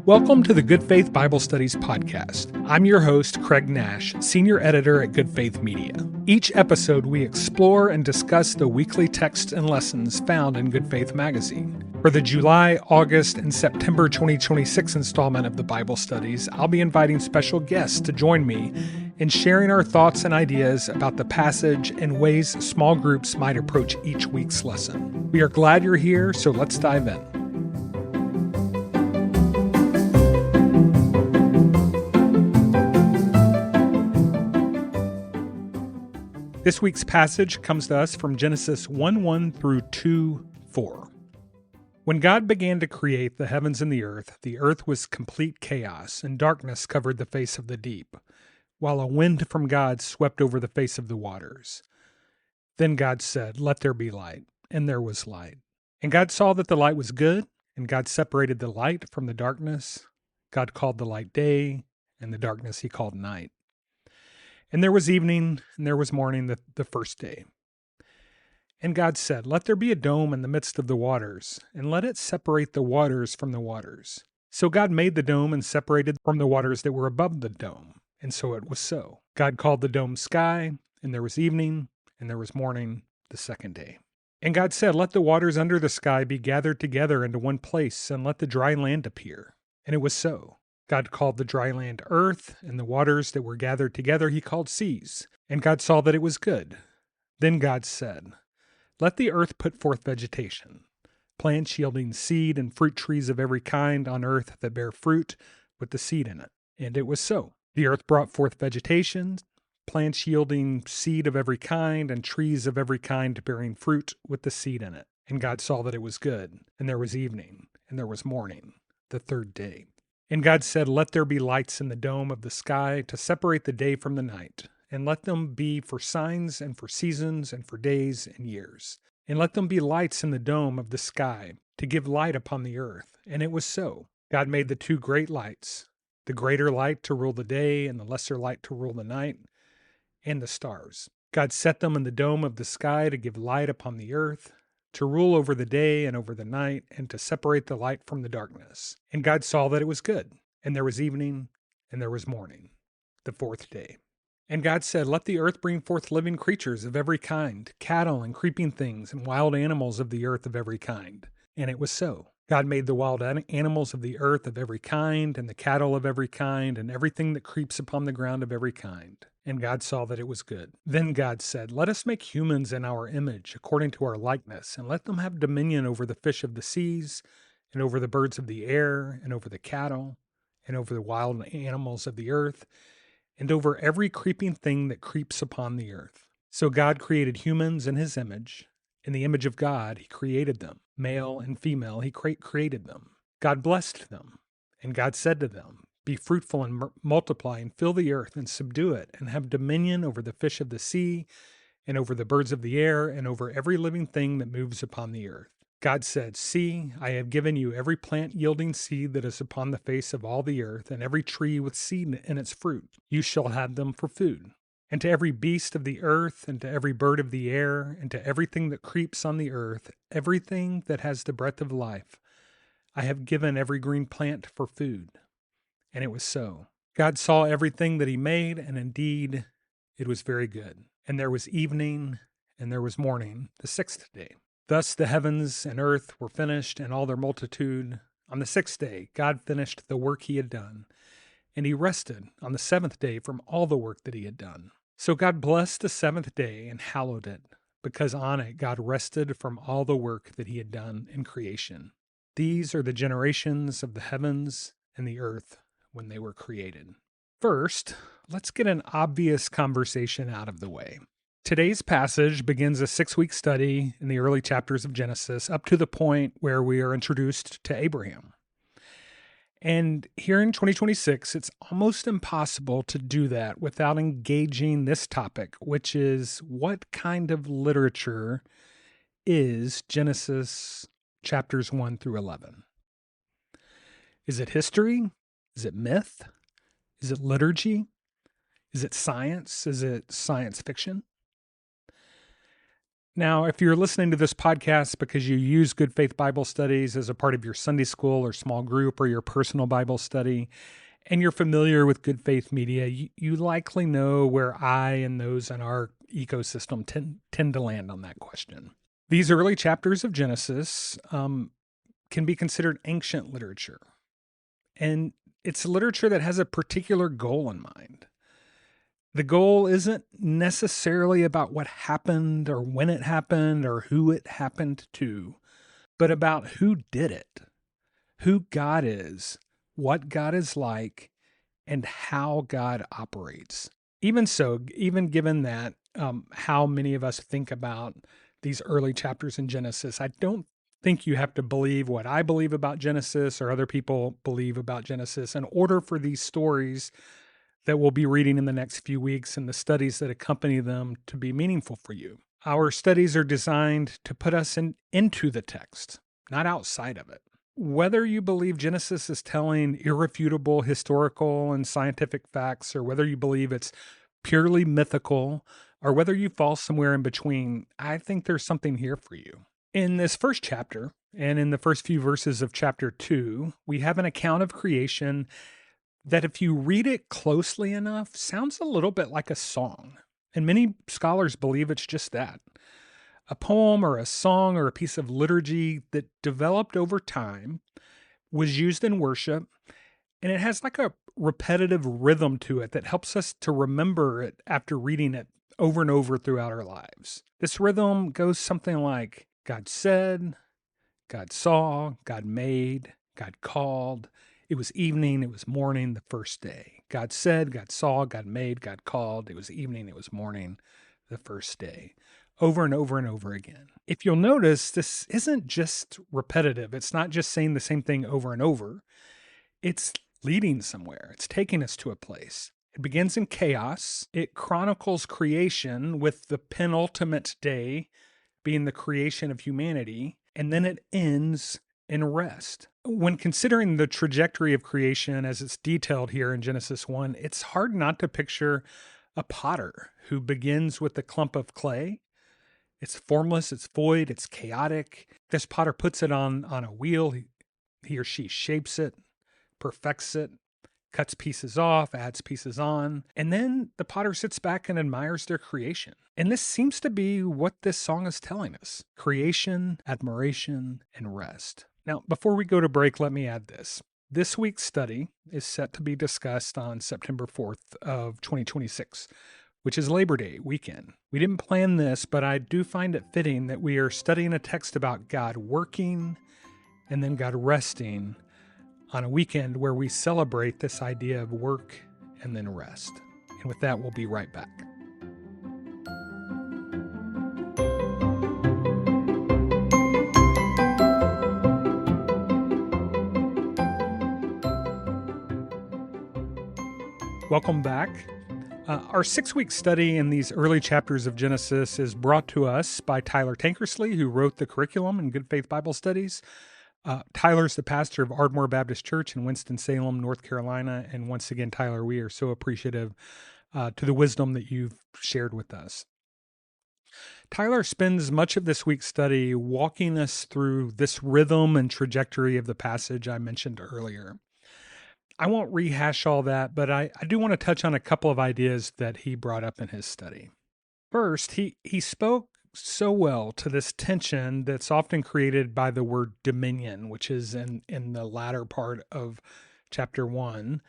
Welcome to the Good Faith Bible Studies podcast. I'm your host, Craig Nash, Senior Editor at Good Faith Media. Each episode, we explore and discuss the weekly texts and lessons found in Good Faith magazine. For the July, August, and September 2026 installment of the Bible Studies, I'll be inviting special guests to join me in sharing our thoughts and ideas about the passage and ways small groups might approach each week's lesson. We are glad you're here, so let's dive in. This week's passage comes to us from Genesis 1:1 through 2:4. When God began to create the heavens and the earth was complete chaos, and darkness covered the face of the deep, while a wind from God swept over the face of the waters. Then God said, "Let there be light," and there was light. And God saw that the light was good, and God separated the light from the darkness. God called the light day, and the darkness he called night. And there was evening, and there was morning the first day. And God said, "Let there be a dome in the midst of the waters, and let it separate the waters from the waters." So God made the dome and separated from the waters that were above the dome. And so it was so. God called the dome sky, and there was evening, and there was morning the second day. And God said, "Let the waters under the sky be gathered together into one place, and let the dry land appear." And it was so. God called the dry land earth, and the waters that were gathered together he called seas. And God saw that it was good. Then God said, "Let the earth put forth vegetation, plants yielding seed and fruit trees of every kind on earth that bear fruit with the seed in it." And it was so. The earth brought forth vegetation, plants yielding seed of every kind, and trees of every kind bearing fruit with the seed in it. And God saw that it was good. And there was evening, and there was morning, the third day. And God said, "Let there be lights in the dome of the sky to separate the day from the night, and let them be for signs and for seasons and for days and years. And let them be lights in the dome of the sky to give light upon the earth." And it was so. God made the two great lights, the greater light to rule the day and the lesser light to rule the night, and the stars. God set them in the dome of the sky to give light upon the earth, to rule over the day and over the night, and to separate the light from the darkness. And God saw that it was good. And there was evening, and there was morning, the fourth day. And God said, "Let the earth bring forth living creatures of every kind, cattle and creeping things, and wild animals of the earth of every kind." And it was so. God made the wild animals of the earth of every kind, and the cattle of every kind, and everything that creeps upon the ground of every kind. And God saw that it was good. Then God said, "Let us make humans in our image, according to our likeness, and let them have dominion over the fish of the seas, and over the birds of the air, and over the cattle, and over the wild animals of the earth, and over every creeping thing that creeps upon the earth." So God created humans in his image. In the image of God, he created them. Male and female, he created them. God blessed them. And God said to them, "Be fruitful and multiply, and fill the earth, and subdue it, and have dominion over the fish of the sea, and over the birds of the air, and over every living thing that moves upon the earth." God said, "See, I have given you every plant yielding seed that is upon the face of all the earth, and every tree with seed in its fruit. You shall have them for food. And to every beast of the earth, and to every bird of the air, and to everything that creeps on the earth, everything that has the breath of life, I have given every green plant for food." And it was so. God saw everything that he made, and indeed it was very good. And there was evening, and there was morning, the sixth day. Thus the heavens and earth were finished, and all their multitude. On the sixth day God finished the work he had done, and he rested on the seventh day from all the work that he had done. So God blessed the seventh day and hallowed it, because on it God rested from all the work that he had done in creation. These are the generations of the heavens and the earth when they were created. First, let's get an obvious conversation out of the way. Today's passage begins a 6-week study in the early chapters of Genesis up to the point where we are introduced to Abraham. And here in 2026, it's almost impossible to do that without engaging this topic, which is what kind of literature is Genesis chapters 1 through 11? Is it history? Is it myth? Is it liturgy? Is it science? Is it science fiction? Now, if you're listening to this podcast because you use Good Faith Bible Studies as a part of your Sunday school or small group or your personal Bible study, and you're familiar with Good Faith Media, you likely know where I and those in our ecosystem tend to land on that question. These early chapters of Genesis can be considered ancient literature, and it's literature that has a particular goal in mind. The goal isn't necessarily about what happened or when it happened or who it happened to, but about who did it, who God is, what God is like, and how God operates. Even so, even given that how many of us think about these early chapters in Genesis, I don't think you have to believe what I believe about Genesis or other people believe about Genesis in order for these stories that we'll be reading in the next few weeks and the studies that accompany them to be meaningful for you. Our studies are designed to put us into the text, not outside of it. Whether you believe Genesis is telling irrefutable historical and scientific facts, or whether you believe it's purely mythical, or whether you fall somewhere in between, I think there's something here for you. In this first chapter, and in the first few verses of chapter 2, we have an account of creation that, if you read it closely enough, sounds a little bit like a song. And many scholars believe it's just that. A poem or a song or a piece of liturgy that developed over time, was used in worship, and it has like a repetitive rhythm to it that helps us to remember it after reading it over and over throughout our lives. This rhythm goes something like, God said, God saw, God made, God called. It was evening, it was morning, the first day. God said, God saw, God made, God called. It was evening, it was morning, the first day. Over and over and over again. If you'll notice, this isn't just repetitive. It's not just saying the same thing over and over. It's leading somewhere. It's taking us to a place. It begins in chaos. It chronicles creation, with the penultimate day being the creation of humanity. And then it ends in rest. When considering the trajectory of creation as it's detailed here in Genesis 1, it's hard not to picture a potter who begins with a clump of clay. It's formless, it's void, it's chaotic. This potter puts it on a wheel. He or she shapes it, perfects it, cuts pieces off, adds pieces on, and then the potter sits back and admires their creation. And this seems to be what this song is telling us: creation, admiration, and rest. Now, before we go to break, let me add this. This week's study is set to be discussed on September 4th of 2026, which is Labor Day weekend. We didn't plan this, but I do find it fitting that we are studying a text about God working and then God resting on a weekend where we celebrate this idea of work and then rest. And with that, we'll be right back. Welcome back. Our 6-week study in these early chapters of Genesis is brought to us by Tyler Tankersley, who wrote the curriculum in Good Faith Bible Studies. Tyler's the pastor of Ardmore Baptist Church in Winston-Salem, North Carolina. And once again, Tyler, we are so appreciative to the wisdom that you've shared with us. Tyler spends much of this week's study walking us through this rhythm and trajectory of the passage I mentioned earlier. I won't rehash all that, but I do want to touch on a couple of ideas that he brought up in his study. First, he spoke so well to this tension that's often created by the word dominion, which is in the latter part of chapter 1,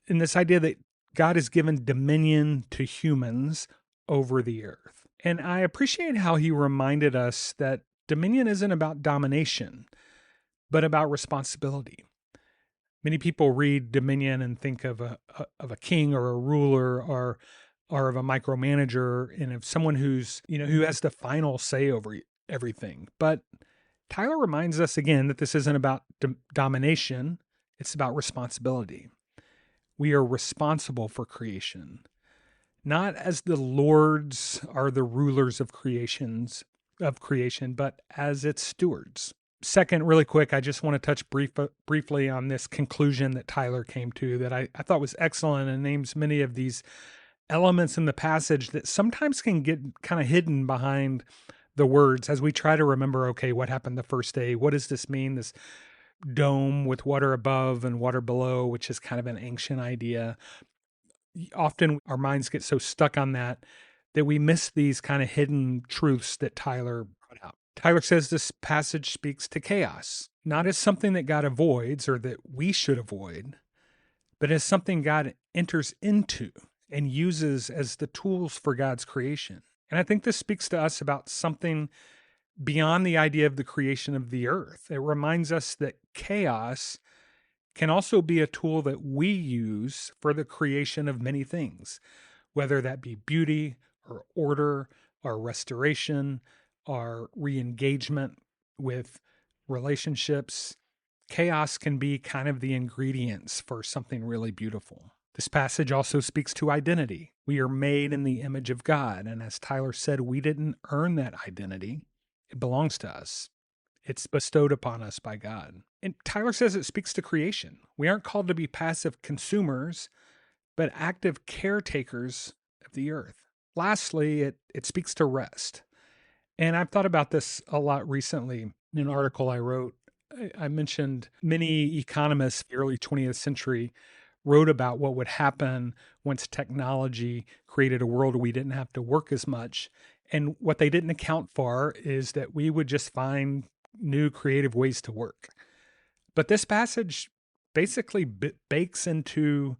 in this idea that God has given dominion to humans over the earth. And I appreciate how he reminded us that dominion isn't about domination, but about responsibility. Many people read dominion and think of a king or a ruler or of a micromanager, and of someone who's, who has the final say over everything. But Tyler reminds us again that this isn't about domination, it's about responsibility. We are responsible for creation, not as the lords are the rulers of creation, but as its stewards. Second, really quick, I just want to touch briefly on this conclusion that Tyler came to that I thought was excellent, and names many of these elements in the passage that sometimes can get kind of hidden behind the words as we try to remember, okay, what happened the first day? What does this mean? This dome with water above and water below, which is kind of an ancient idea. Often our minds get so stuck on that we miss these kind of hidden truths that Tyler brought out. Tyler says this passage speaks to chaos, not as something that God avoids or that we should avoid, but as something God enters into and uses as the tools for God's creation. And I think this speaks to us about something beyond the idea of the creation of the earth. It reminds us that chaos can also be a tool that we use for the creation of many things, whether that be beauty or order or restoration or re-engagement with relationships. Chaos can be kind of the ingredients for something really beautiful. This passage also speaks to identity. We are made in the image of God, and as Tyler said, we didn't earn that identity. It belongs to us. It's bestowed upon us by God. And Tyler says it speaks to creation. We aren't called to be passive consumers, but active caretakers of the earth. Lastly, it speaks to rest. And I've thought about this a lot recently. In an article I wrote, I mentioned many economists in the early 20th century wrote about what would happen once technology created a world where we didn't have to work as much. And what they didn't account for is that we would just find new creative ways to work. But this passage basically bakes into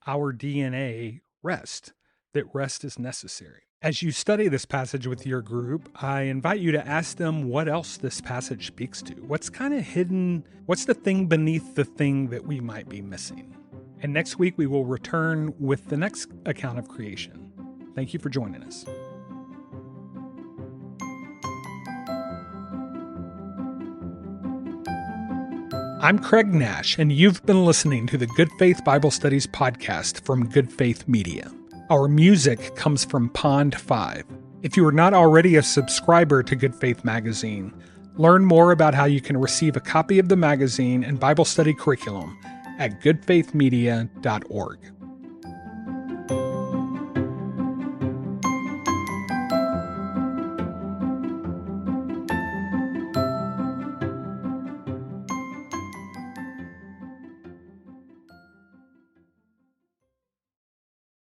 our DNA rest, that rest is necessary. As you study this passage with your group, I invite you to ask them what else this passage speaks to. What's kind of hidden? What's the thing beneath the thing that we might be missing? And next week, we will return with the next account of creation. Thank you for joining us. I'm Craig Nash, and you've been listening to the Good Faith Bible Studies podcast from Good Faith Media. Our music comes from Pond 5. If you are not already a subscriber to Good Faith Magazine, learn more about how you can receive a copy of the magazine and Bible study curriculum at goodfaithmedia.org.